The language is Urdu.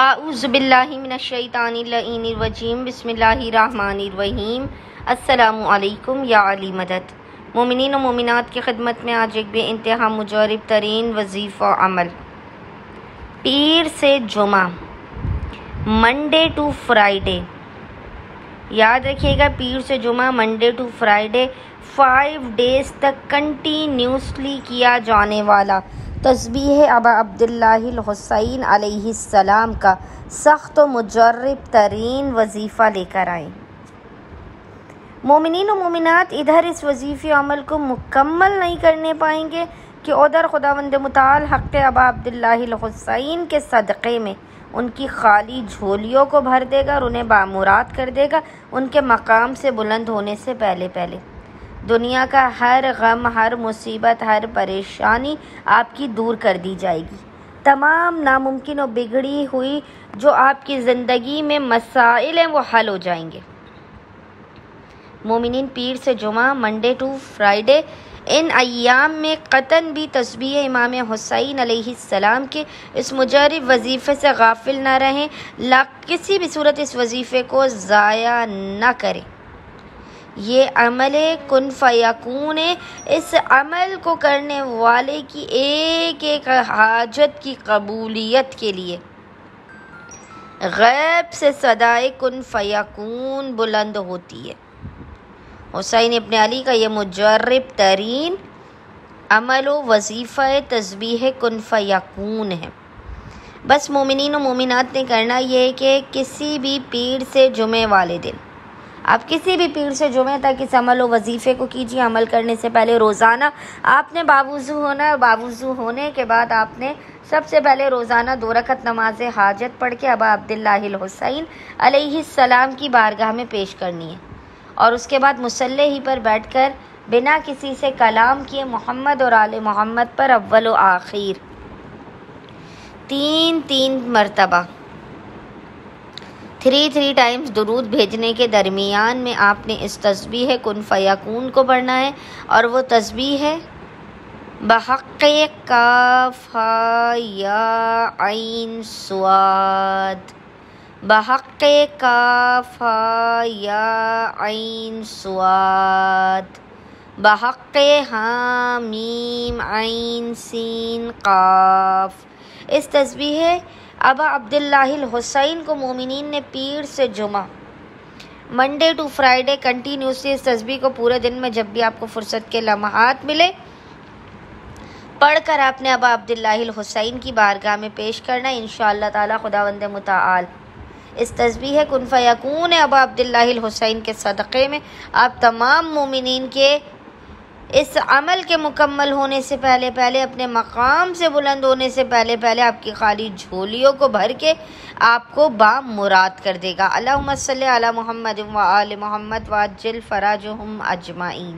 اعوذ باللہ من الشیطان اللعین الرجیم بسم اللہ الرحمن الرحیم۔ السلام علیکم یا علی مدد۔ مومنین و مومنات کی خدمت میں آج ایک بے انتہا مجرب ترین وظیفہ عمل، پیر سے جمعہ، منڈے ٹو فرائیڈے۔ یاد رکھیے گا، پیر سے جمعہ، منڈے ٹو فرائیڈے، 5 days تک کنٹینیوسلی کیا جانے والا تسبیح ابا عبداللہ الحسین علیہ السلام کا سخت و مجرب ترین وظیفہ لے کر آئیں۔ مومنین و مومنات ادھر اس وظیفے عمل کو مکمل نہیں کرنے پائیں گے کہ ادھر خداوند متعال حق ابا عبداللہ الحسین کے صدقے میں ان کی خالی جھولیوں کو بھر دے گا اور انہیں بامراد کر دے گا۔ ان کے مقام سے بلند ہونے سے پہلے دنیا کا ہر غم، ہر مصیبت، ہر پریشانی آپ کی دور کر دی جائے گی۔ تمام ناممکن و بگڑی ہوئی جو آپ کی زندگی میں مسائل ہیں وہ حل ہو جائیں گے۔ مومنین، پیر سے جمعہ، منڈے ٹو فرائیڈے، ان ایام میں قطعاً بھی تسبیح امام حسین علیہ السلام کے اس مجرب وظیفے سے غافل نہ رہیں، کسی بھی صورت اس وظیفے کو ضائع نہ کریں۔ یہ عمل کن فیکون ہے۔ اس عمل کو کرنے والے کی ایک ایک حاجت کی قبولیت کے لیے غیب سے صدائے کن فیکون بلند ہوتی ہے۔ حسین ابن علی کا یہ مجرب ترین عمل و وظیفہ تسبیح کن فیکون ہے۔ بس مومنین و مومنات نے کرنا یہ ہے کہ کسی بھی پیر سے جمعے والے دن، آپ کسی بھی پیر سے جمعے تک اس عمل و وظیفے کو کیجیے۔ عمل کرنے سے پہلے روزانہ آپ نے باوضو ہونا ہے، اور باوضو ہونے کے بعد آپ نے سب سے پہلے روزانہ 2 رکعت نماز حاجت پڑھ کے ابا عبداللہ الحسین علیہ السلام کی بارگاہ میں پیش کرنی ہے، اور اس کے بعد مصلی ہی پر بیٹھ کر بنا کسی سے کلام کیے محمد اور آل محمد پر اول و آخر 3 مرتبہ 3 ٹائمز درود بھیجنے کے درمیان میں آپ نے اس تسبیح کن فیکون کو پڑھنا ہے، اور وہ تسبیح ہے بحق کاف ہا یا عین صاد، بحق کاف ہا یا عین صاد، بحق ہا میم عین سین قاف۔ اس تسبیح ابا عبداللہ الحسین کو مومنین نے پیر سے جمعہ، منڈے ٹو فرائیڈے کنٹینیوسلی اس تسبیح کو پورے دن میں جب بھی آپ کو فرصت کے لمحات ملے پڑھ کر آپ نے ابا عبداللہ الحسین کی بارگاہ میں پیش کرنا ہے۔ انشاءاللہ تعالی خداوند متعال اس تسبیح کن فیکون ابا عبداللہ الحسین کے صدقے میں آپ تمام مومنین کے اس عمل کے مکمل ہونے سے پہلے اپنے مقام سے بلند ہونے سے پہلے آپ کی خالی جھولیوں کو بھر کے آپ کو بامراد کر دے گا۔ اللہم صلی علی محمد و آل محمد وعجل فرجہم اجمعین۔